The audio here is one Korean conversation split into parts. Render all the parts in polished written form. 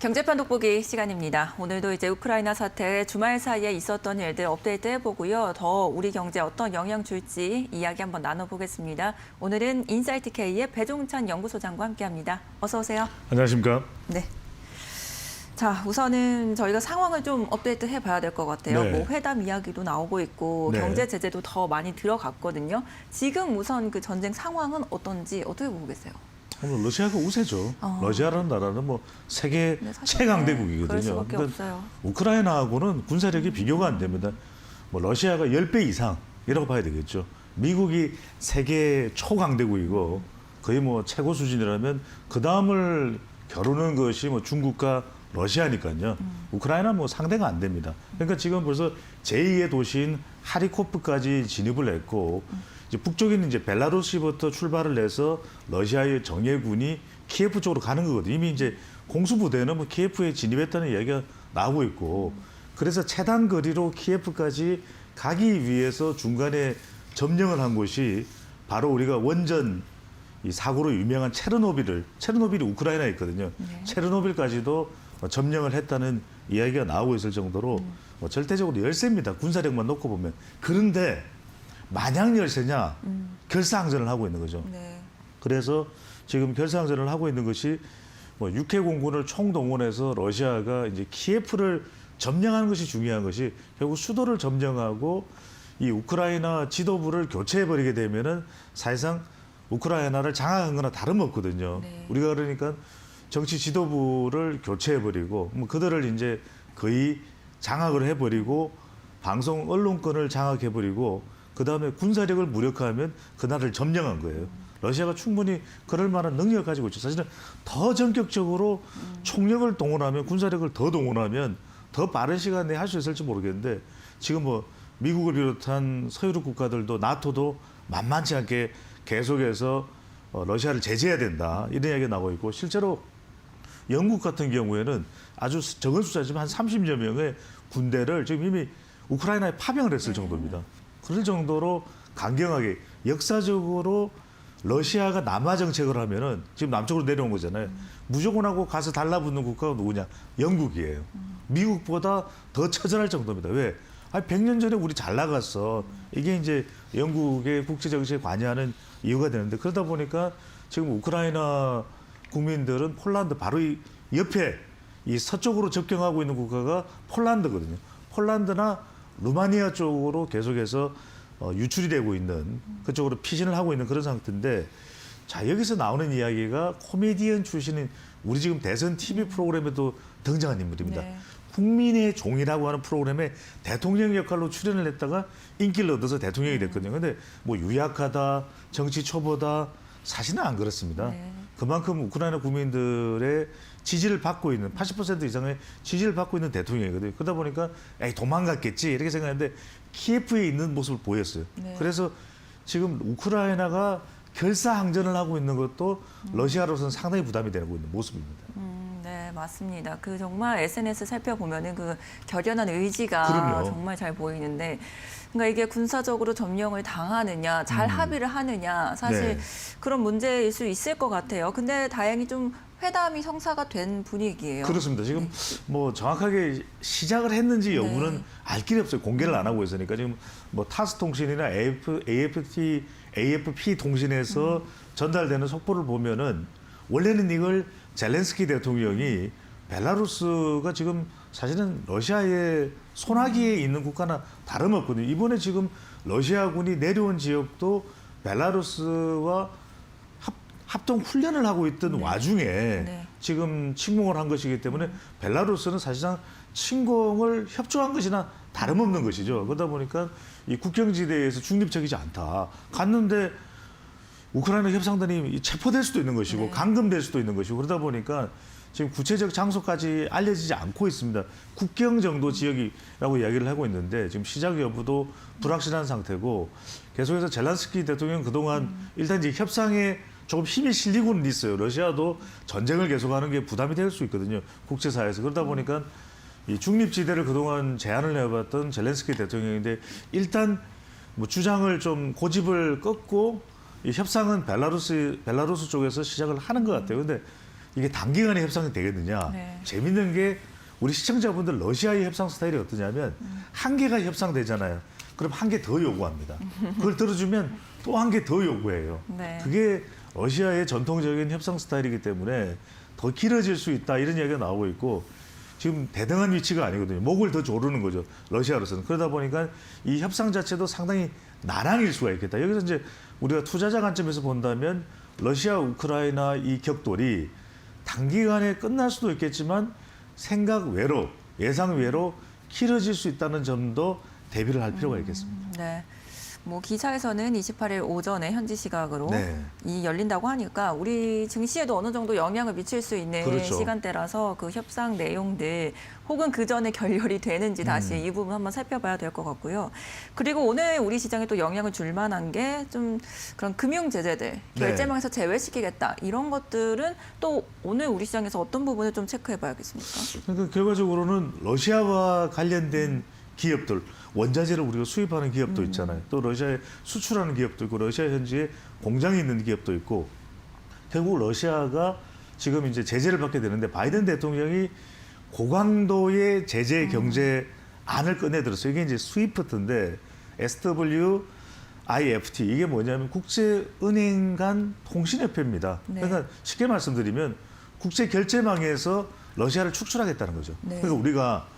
경제판 돋보기 시간입니다. 오늘도 이제 우크라이나 사태 주말 사이에 있었던 일들 업데이트 해보고요. 더 우리 경제에 어떤 영향 줄지 이야기 한번 나눠보겠습니다. 오늘은 인사이트 K의 배종찬 연구소장과 함께합니다. 어서 오세요. 안녕하십니까? 네. 자, 우선은 저희가 상황을 좀 업데이트 해봐야 될 것 같아요. 네. 뭐 회담 이야기도 나오고 있고 네. 경제 제재도 더 많이 들어갔거든요. 지금 우선 그 전쟁 상황은 어떤지 어떻게 보고 계세요? 오늘 러시아가 우세죠. 러시아라는 나라는 뭐 세계 네, 사실 최강대국이거든요. 그럴 수밖에 근데 없어요. 우크라이나하고는 군사력이 비교가 안 됩니다. 뭐 러시아가 10배 이상이라고 봐야 되겠죠. 미국이 세계 초강대국이고 거의 뭐 최고 수준이라면 그 다음을 겨루는 것이 뭐 중국과 러시아니까요. 우크라이나 뭐 상대가 안 됩니다. 그러니까 지금 벌써 제2의 도시인 하리코프까지 진입을 했고 이제 북쪽에는 이제 벨라루시부터 출발을 해서 러시아의 정예군이 키예프 쪽으로 가는 거거든요. 이미 이제 공수부대는 뭐 키예프에 진입했다는 이야기가 나오고 있고 그래서 최단 거리로 키예프까지 가기 위해서 중간에 점령을 한 곳이 바로 우리가 원전 이 사고로 유명한 체르노빌이 우크라이나에 있거든요. 네. 체르노빌까지도 점령을 했다는 이야기가 나오고 있을 정도로 절대적으로 열세입니다. 군사력만 놓고 보면. 그런데 마냥 열세냐? 결사항전을 하고 있는 거죠. 네. 그래서 지금 결사항전을 하고 있는 것이 뭐 육해 공군을 총동원해서 러시아가 이제 키예프를 점령하는 것이 중요한 것이 결국 수도를 점령하고 이 우크라이나 지도부를 교체해버리게 되면은 사실상 우크라이나를 장악한 거나 다름없거든요. 네. 우리가 그러니까 정치 지도부를 교체해버리고 뭐 그들을 이제 거의 장악을 해버리고 방송 언론권을 장악해버리고 그다음에 군사력을 무력화하면 그 나라를 점령한 거예요. 러시아가 충분히 그럴 만한 능력을 가지고 있죠. 사실은 더 전격적으로 총력을 동원하면 군사력을 더 동원하면 더 빠른 시간 내에 할 수 있을지 모르겠는데 지금 뭐 미국을 비롯한 서유럽 국가들도 나토도 만만치 않게 계속해서 러시아를 제재해야 된다 이런 이야기가 나오고 있고 실제로 영국 같은 경우에는 아주 적은 숫자지만 한 30여 명의 군대를 지금 이미 우크라이나에 파병을 했을 정도입니다. 그럴 정도로 강경하게 역사적으로 러시아가 남하 정책을 하면은 지금 남쪽으로 내려온 거잖아요. 무조건 하고 가서 달라붙는 국가가 누구냐? 영국이에요. 미국보다 더 처절할 정도입니다. 왜? 100년 전에 우리 잘 나갔어. 이게 이제 영국의 국제 정치에 관여하는 이유가 되는데 그러다 보니까 지금 우크라이나 국민들은 폴란드 바로 이 옆에 이 서쪽으로 접경하고 있는 국가가 폴란드거든요. 폴란드나 루마니아 쪽으로 계속해서 유출이 되고 있는 그쪽으로 피신을 하고 있는 그런 상태인데 자 여기서 나오는 이야기가 코미디언 출신인 우리 지금 대선 TV 프로그램에도 등장한 인물입니다. 네. 국민의 종이라고 하는 프로그램에 대통령 역할로 출연을 했다가 인기를 얻어서 대통령이 됐거든요. 근데 뭐 유약하다, 정치 초보다 사실은 안 그렇습니다. 네. 그만큼 우크라이나 국민들의 지지를 받고 있는 80% 이상의 지지를 받고 있는 대통령이거든요. 그러다 보니까 에이 도망갔겠지 이렇게 생각했는데 키예프에 있는 모습을 보였어요. 네. 그래서 지금 우크라이나가 결사항전을 하고 있는 것도 러시아로서는 상당히 부담이 되고 있는 모습입니다. 네, 맞습니다. 그 정말 SNS 살펴보면은 그 결연한 의지가 그럼요. 정말 잘 보이는데, 그러니까 이게 군사적으로 점령을 당하느냐, 잘 합의를 하느냐, 사실 네. 그런 문제일 수 있을 것 같아요. 근데 다행히 좀 회담이 성사가 된 분위기예요. 그렇습니다. 지금 뭐 정확하게 시작을 했는지 여부는 네. 알 길이 없어요. 공개를 안 하고 있으니까 지금 뭐 타스 통신이나 AFP 통신에서 전달되는 속보를 보면은 원래는 이걸 젤렌스키 대통령이 벨라루스가 지금 사실은 러시아의 소나기에 있는 국가나 다름없거든요. 이번에 지금 러시아군이 내려온 지역도 벨라루스와 합동 훈련을 하고 있던 와중에 네. 지금 침공을 한 것이기 때문에 벨라루스는 사실상 침공을 협조한 것이나 다름없는 것이죠. 그러다 보니까 이 국경지대에서 중립적이지 않다. 갔는데 우크라이나 협상단이 체포될 수도 있는 것이고 네. 감금될 수도 있는 것이고 그러다 보니까 지금 구체적 장소까지 알려지지 않고 있습니다. 국경 정도 지역이라고 이야기를 하고 있는데 지금 시작 여부도 불확실한 상태고 계속해서 젤란스키 대통령 그동안 일단 이제 협상에 조금 힘이 실리고는 있어요. 러시아도 전쟁을 계속하는 게 부담이 될 수 있거든요. 국제사회에서. 그러다 보니까 이 중립지대를 그동안 제안을 해봤던 젤렌스키 대통령인데 일단 뭐 주장을 좀 고집을 꺾고 이 협상은 벨라루스 쪽에서 시작을 하는 것 같아요. 근데 이게 단기간에 협상이 되겠느냐. 네. 재밌는 게 우리 시청자분들 러시아의 협상 스타일이 어떠냐면 한 개가 협상되잖아요. 그럼 한 개 더 요구합니다. 그걸 들어주면 또 한 개 더 요구해요. 네. 그게 러시아의 전통적인 협상 스타일이기 때문에 더 길어질 수 있다 이런 이야기가 나오고 있고 지금 대등한 위치가 아니거든요. 목을 더 조르는 거죠. 러시아로서는. 그러다 보니까 이 협상 자체도 상당히 나랑일 수가 있겠다. 여기서 이제 우리가 투자자 관점에서 본다면 러시아, 우크라이나 이 격돌이 단기간에 끝날 수도 있겠지만 생각 외로, 예상 외로 길어질 수 있다는 점도 대비를 할 필요가 있겠습니다. 네. 뭐 기사에서는 28일 오전에 현지 시각으로 네. 이 열린다고 하니까 우리 증시에도 어느 정도 영향을 미칠 수 있는 그렇죠. 시간대라서 그 협상 내용들 혹은 그 전에 결렬이 되는지 다시 이 부분 한번 살펴봐야 될 것 같고요. 그리고 오늘 우리 시장에 또 영향을 줄 만한 게 좀 그런 금융 제재들 결제망에서 제외시키겠다 이런 것들은 또 오늘 우리 시장에서 어떤 부분을 좀 체크해 봐야겠습니까? 그러니까 결과적으로는 러시아와 관련된 기업들, 원자재를 우리가 수입하는 기업도 있잖아요. 또 러시아에 수출하는 기업도 있고 러시아 현지에 공장이 있는 기업도 있고 결국 러시아가 지금 이제 제재를 받게 되는데 바이든 대통령이 고강도의 제재 경제안을 꺼내들었어요. 이게 이제 스위프트인데 SWIFT 이게 뭐냐면 국제은행 간 통신협회입니다. 네. 그러니까 쉽게 말씀드리면 국제 결제망에서 러시아를 축출하겠다는 거죠. 네. 그러니까 우리가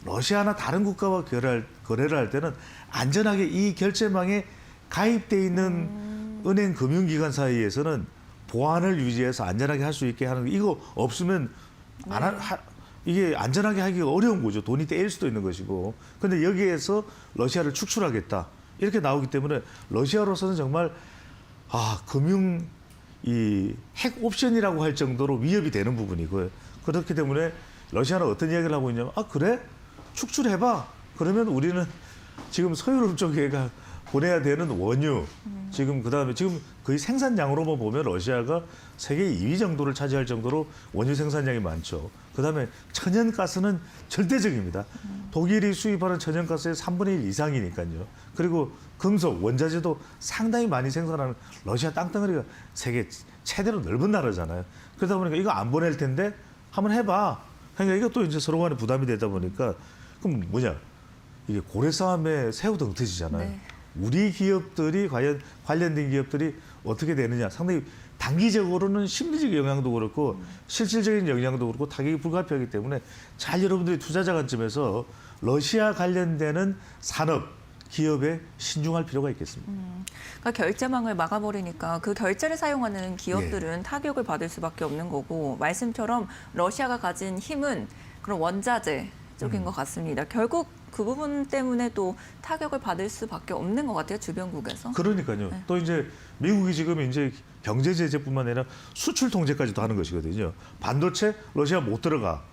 러시아나 다른 국가와 거래를 할 때는 안전하게 이 결제망에 가입돼 있는 은행 금융기관 사이에서는 보안을 유지해서 안전하게 할 수 있게 하는 거. 이거 없으면 이게 안전하게 하기가 어려운 거죠. 돈이 떼일 수도 있는 것이고. 근데 여기에서 러시아를 축출하겠다. 이렇게 나오기 때문에 러시아로서는 정말 금융 이 핵 옵션이라고 할 정도로 위협이 되는 부분이고요. 그렇기 때문에 러시아는 어떤 이야기를 하고 있냐면 그래? 축출해봐. 그러면 우리는 지금 서유럽 쪽에 보내야 되는 원유 지금 그다음에 지금 거의 생산량으로만 보면 러시아가 세계 2위 정도를 차지할 정도로 원유 생산량이 많죠. 그다음에 천연가스는 절대적입니다. 독일이 수입하는 천연가스의 3분의 1 이상이니까요. 그리고 금속, 원자재도 상당히 많이 생산하는 러시아 땅덩어리가 세계 최대로 넓은 나라잖아요. 그러다 보니까 이거 안 보낼 텐데 한번 해봐. 그러니까 이것도 이제 서로 간에 부담이 되다 보니까 그럼 뭐냐? 이게 고래 싸움에 새우 등트지잖아요. 네. 우리 기업들이 관련된 기업들이 어떻게 되느냐? 상당히 단기적으로는 심리적 영향도 그렇고 실질적인 영향도 그렇고 타격이 불가피하기 때문에 잘 여러분들이 투자자 관점에서 러시아 관련되는 산업 기업에 신중할 필요가 있겠습니다. 그러니까 결제망을 막아버리니까 그 결제를 사용하는 기업들은 타격을 받을 수밖에 없는 거고 말씀처럼 러시아가 가진 힘은 그런 원자재 쪽인 것 같습니다. 결국 그 부분 때문에 또 타격을 받을 수밖에 없는 것 같아요. 주변국에서. 그러니까요. 네. 또 이제 미국이 지금 이제 경제 제재뿐만 아니라 수출 통제까지도 하는 것이거든요. 반도체 러시아 못 들어가.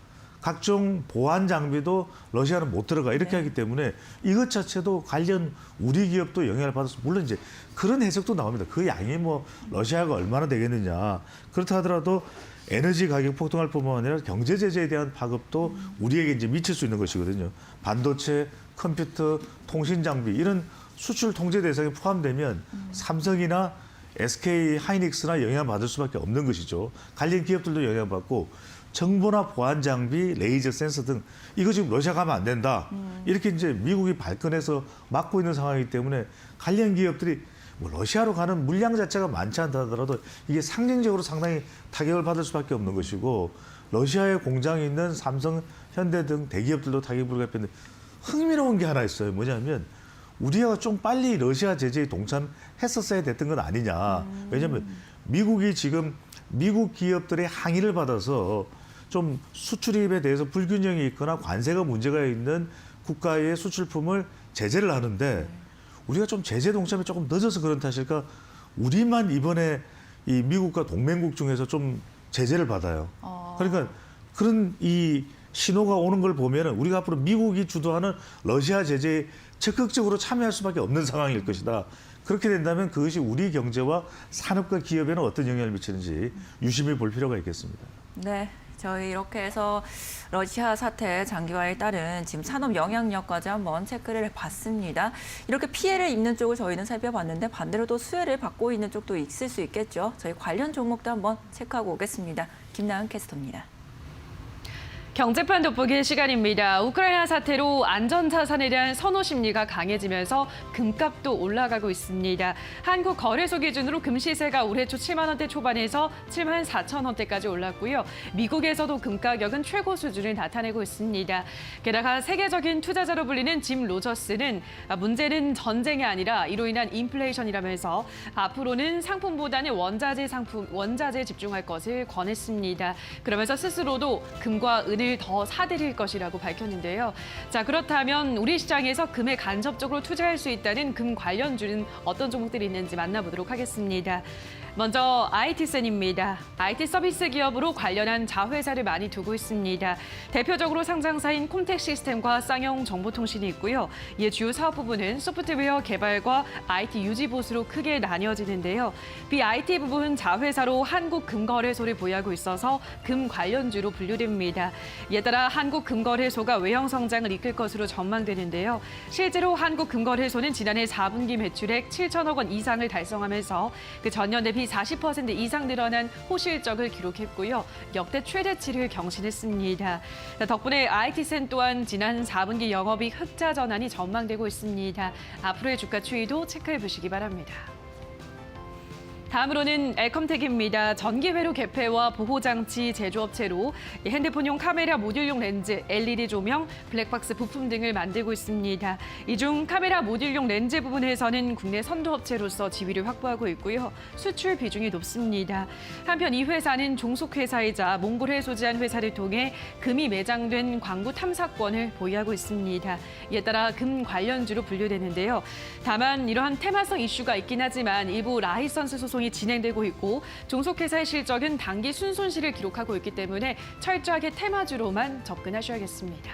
각종 보안 장비도 러시아는 못 들어가 이렇게 네. 하기 때문에 이것 자체도 관련 우리 기업도 영향을 받아서 물론 이제 그런 해석도 나옵니다. 그 양이 뭐 러시아가 얼마나 되겠느냐. 그렇다 하더라도 에너지 가격 폭등할 뿐만 아니라 경제 제재에 대한 파급도 우리에게 이제 미칠 수 있는 것이거든요. 반도체, 컴퓨터, 통신 장비 이런 수출 통제 대상에 포함되면 삼성이나 SK 하이닉스나 영향받을 수밖에 없는 것이죠. 관련 기업들도 영향받고 정보나 보안 장비, 레이저 센서 등 이거 지금 러시아 가면 안 된다. 이렇게 이제 미국이 발끈해서 막고 있는 상황이기 때문에 관련 기업들이 뭐 러시아로 가는 물량 자체가 많지 않다 하더라도 이게 상징적으로 상당히 타격을 받을 수밖에 없는 것이고 러시아에 공장이 있는 삼성, 현대 등 대기업들도 타격이 불가피한데 흥미로운 게 하나 있어요. 뭐냐면 우리가 좀 빨리 러시아 제재에 동참했었어야 됐던 건 아니냐. 왜냐하면 미국이 지금 미국 기업들의 항의를 받아서 좀 수출입에 대해서 불균형이 있거나 관세가 문제가 있는 국가의 수출품을 제재를 하는데 우리가 좀 제재 동참에 조금 늦어서 그런 탓일까? 우리만 이번에 이 미국과 동맹국 중에서 좀 제재를 받아요. 그러니까 그런 이 신호가 오는 걸 보면은 우리가 앞으로 미국이 주도하는 러시아 제재에 적극적으로 참여할 수밖에 없는 상황일 것이다. 그렇게 된다면 그것이 우리 경제와 산업과 기업에는 어떤 영향을 미치는지 유심히 볼 필요가 있겠습니다. 네, 저희 이렇게 해서 러시아 사태 장기화에 따른 지금 산업 영향력까지 한번 체크를 해봤습니다. 이렇게 피해를 입는 쪽을 저희는 살펴봤는데 반대로 또 수혜를 받고 있는 쪽도 있을 수 있겠죠. 저희 관련 종목도 한번 체크하고 오겠습니다. 김나은 캐스터입니다. 경제판 돋보기 시간입니다. 우크라이나 사태로 안전자산에 대한 선호 심리가 강해지면서 금값도 올라가고 있습니다. 한국거래소 기준으로 금 시세가 올해 초 7만 원대 초반에서 7만 4천 원대까지 올랐고요. 미국에서도 금 가격은 최고 수준을 나타내고 있습니다. 게다가 세계적인 투자자로 불리는 짐 로저스는 문제는 전쟁이 아니라 이로 인한 인플레이션이라면서 앞으로는 상품보다는 원자재에 집중할 것을 권했습니다. 그러면서 스스로도 금과 은을 더 사들일 것이라고 밝혔는데요. 자, 그렇다면 우리 시장에서 금에 간접적으로 투자할 수 있다는 금 관련주는 어떤 종목들이 있는지 만나보도록 하겠습니다. 먼저 IT센입니다. IT 서비스 기업으로 관련한 자회사를 많이 두고 있습니다. 대표적으로 상장사인 콤텍 시스템과 쌍용 정보통신이 있고요. 이에 주요 사업 부분은 소프트웨어 개발과 IT 유지 보수로 크게 나뉘어지는데요. BIT 부분 자회사로 한국금거래소를 보유하고 있어서 금 관련주로 분류됩니다. 이에 따라 한국금거래소가 외형 성장을 이끌 것으로 전망되는데요. 실제로 한국금거래소는 지난해 4분기 매출액 7천억 원 이상을 달성하면서 그 전년 대비 40% 이상 늘어난 호실적을 기록했고요. 역대 최대치를 경신했습니다. 덕분에 IT센 또한 지난 4분기 영업이익 흑자 전환이 전망되고 있습니다. 앞으로의 주가 추이도 체크해 보시기 바랍니다. 다음으로는 엘컴텍입니다. 전기회로 개폐와 보호장치 제조업체로 핸드폰용 카메라 모듈용 렌즈, LED 조명, 블랙박스 부품 등을 만들고 있습니다. 이 중 카메라 모듈용 렌즈 부분에서는 국내 선도업체로서 지위를 확보하고 있고요. 수출 비중이 높습니다. 한편 이 회사는 종속회사이자 몽골에 소지한 회사를 통해 금이 매장된 광고 탐사권을 보유하고 있습니다. 이에 따라 금 관련주로 분류되는데요. 다만 이러한 테마성 이슈가 있긴 하지만 일부 라이선스 소송이 진행되고 있고 종속회사의 실적은 단기 순손실을 기록하고 있기 때문에 철저하게 테마주로만 접근하셔야겠습니다.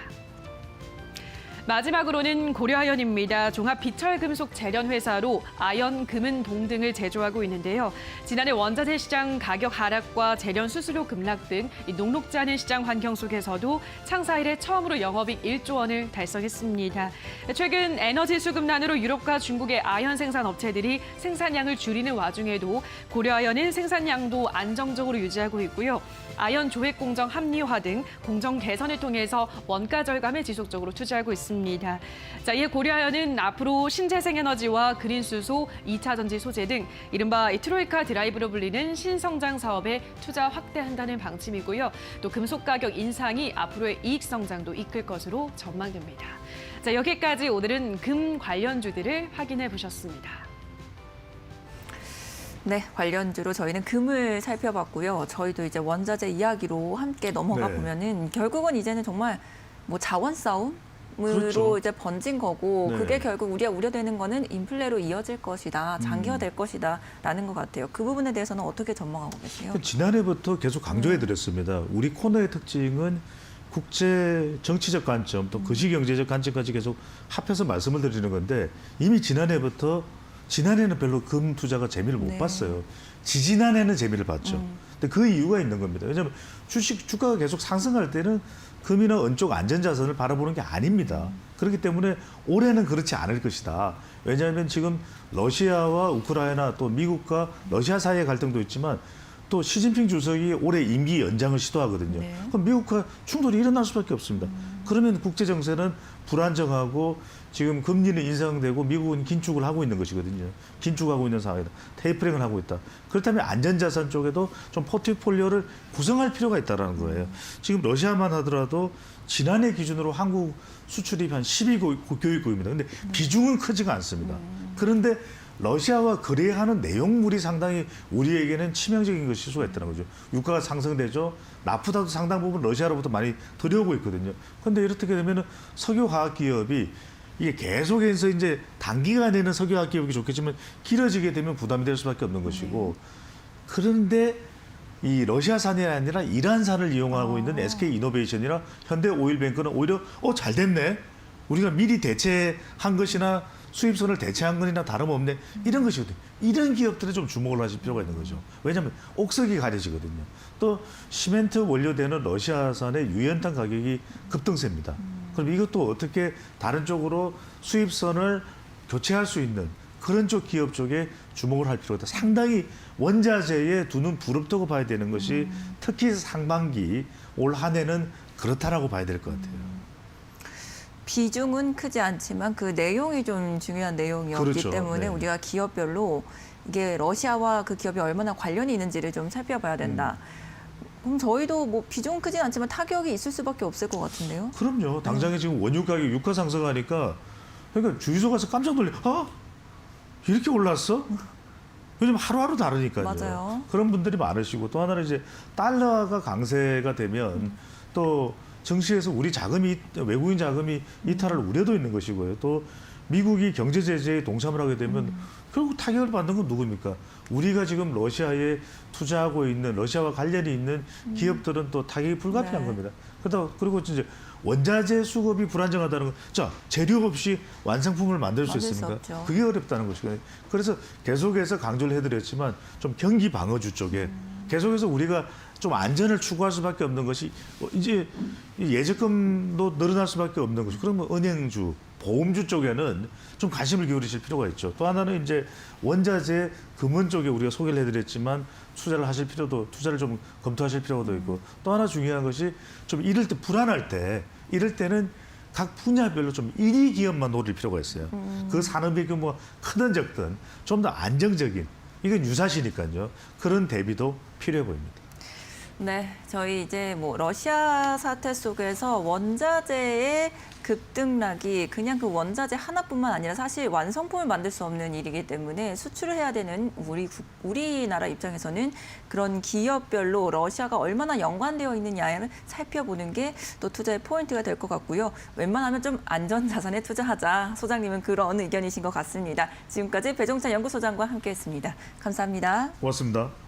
마지막으로는 고려아연입니다. 종합 비철금속 재련회사로 아연, 금은, 동 등을 제조하고 있는데요. 지난해 원자재 시장 가격 하락과 재련 수수료 급락 등 녹록지 않은 시장 환경 속에서도 창사 이래 처음으로 영업이익 1조 원을 달성했습니다. 최근 에너지 수급난으로 유럽과 중국의 아연 생산 업체들이 생산량을 줄이는 와중에도 고려아연은 생산량도 안정적으로 유지하고 있고요. 아연 조획 공정 합리화 등 공정 개선을 통해서 원가 절감에 지속적으로 투자하고 있습니다. 자, 이에 고려아연은 앞으로 신재생에너지와 그린 수소, 2차 전지 소재 등 이른바 트로이카 드라이브로 불리는 신성장 사업에 투자 확대한다는 방침이고요. 또 금속 가격 인상이 앞으로의 이익 성장도 이끌 것으로 전망됩니다. 자, 여기까지 오늘은 금 관련주들을 확인해 보셨습니다. 네, 관련주로 저희는 금을 살펴봤고요. 저희도 이제 원자재 이야기로 함께 넘어가 네. 보면은 결국은 이제는 정말 뭐 자원 싸움으로 그렇죠. 이제 번진 거고 네. 그게 결국 우리가 우려되는 거는 인플레로 이어질 것이다, 장기화될 것이다라는 것 같아요. 그 부분에 대해서는 어떻게 전망하고 계세요? 지난해부터 계속 강조해드렸습니다. 우리 코너의 특징은 국제 정치적 관점 또 거시경제적 관점까지 계속 합해서 말씀을 드리는 건데 이미 지난해는 별로 금 투자가 재미를 못 네. 봤어요. 지지난해는 재미를 봤죠. 근데 그 이유가 있는 겁니다. 왜냐하면 주가가 계속 상승할 때는 금이나 은 쪽 안전자산을 바라보는 게 아닙니다. 그렇기 때문에 올해는 그렇지 않을 것이다. 왜냐하면 지금 러시아와 우크라이나 또 미국과 러시아 사이의 갈등도 있지만 또 시진핑 주석이 올해 임기 연장을 시도하거든요. 네. 그럼 미국과 충돌이 일어날 수밖에 없습니다. 그러면 국제 정세는 불안정하고 지금 금리는 인상되고 미국은 긴축을 하고 있는 것이거든요. 긴축하고 있는 상황이다. 테이퍼링을 하고 있다. 그렇다면 안전자산 쪽에도 좀 포트폴리오를 구성할 필요가 있다는 거예요. 지금 러시아만 하더라도 지난해 기준으로 한국 수출입 한 12교육국입니다. 근데 비중은 크지가 않습니다. 그런데 러시아와 거래하는 내용물이 상당히 우리에게는 치명적인 것일 수가 있다는 거죠. 유가가 상승되죠. 나프다도 상당 부분 러시아로부터 많이 들여오고 있거든요. 그런데 이렇게 되면 석유화학 기업이 이게 계속해서 이제 단기간에는 석유화학 기업이 좋겠지만 길어지게 되면 부담이 될 수밖에 없는 것이고 그런데 이 러시아산이 아니라 이란산을 이용하고 있는 SK 이노베이션이나 현대 오일뱅크는 오히려 잘 됐네. 우리가 미리 대체한 것이나 수입선을 대체한 것이나 다름없네. 이런 것이거든요. 이런 기업들에 좀 주목을 하실 필요가 있는 거죠. 왜냐하면 옥석이 가려지거든요. 또 시멘트 원료되는 러시아산의 유연탄 가격이 급등세입니다. 그럼 이것도 어떻게 다른 쪽으로 수입선을 교체할 수 있는 그런 쪽 기업 쪽에 주목을 할 필요가 있다. 상당히 원자재에 두 눈 부릅뜨고 봐야 되는 것이 특히 상반기 올 한 해는 그렇다라고 봐야 될 것 같아요. 비중은 크지 않지만 그 내용이 좀 중요한 내용이었기 그렇죠. 때문에 네. 우리가 기업별로 이게 러시아와 그 기업이 얼마나 관련이 있는지를 좀 살펴봐야 된다. 그럼 저희도 뭐 비중 크진 않지만 타격이 있을 수밖에 없을 것 같은데요. 그럼요. 당장에 지금 원유 가격 유가 상승하니까 그러니까 주유소 가서 깜짝 놀래. 아 이렇게 올랐어? 요즘 하루하루 다르니까요. 맞아요. 그런 분들이 많으시고 또 하나는 이제 달러가 강세가 되면 또 증시에서 우리 자금이 외국인 자금이 이탈할 우려도 있는 것이고요. 또 미국이 경제 제재에 동참을 하게 되면 결국 타격을 받는 건 누굽니까? 우리가 지금 러시아에 투자하고 있는 러시아와 관련이 있는 기업들은 또 타격이 불가피한 네. 겁니다. 그리고 이제 원자재 수급이 불안정하다는 건, 자 재료 없이 완성품을 만들 수 만들 수 있습니까? 없죠. 그게 어렵다는 것이거든요. 그래서 계속해서 강조를 해드렸지만 좀 경기 방어주 쪽에 계속해서 우리가 좀 안전을 추구할 수밖에 없는 것이 이제 예적금도 늘어날 수밖에 없는 것이 그러면 은행주, 보험주 쪽에는 좀 관심을 기울이실 필요가 있죠. 또 하나는 이제 원자재, 금은 쪽에 우리가 소개를 해드렸지만 투자를 좀 검토하실 필요가 있고 또 하나 중요한 것이 좀 이럴 때 불안할 때 이럴 때는 각 분야별로 좀 1위 기업만 노릴 필요가 있어요. 그 산업의 규모가 크든 적든 좀 더 안정적인 이건 유사시니까요. 그런 대비도 필요해 보입니다. 네, 저희 이제 뭐 러시아 사태 속에서 원자재의 급등락이 그냥 그 원자재 하나뿐만 아니라 사실 완성품을 만들 수 없는 일이기 때문에 수출을 해야 되는 우리나라 입장에서는 그런 기업별로 러시아가 얼마나 연관되어 있느냐를 살펴보는 게 또 투자의 포인트가 될 것 같고요. 웬만하면 좀 안전 자산에 투자하자. 소장님은 그런 의견이신 것 같습니다. 지금까지 배종찬 연구소장과 함께했습니다. 감사합니다. 고맙습니다.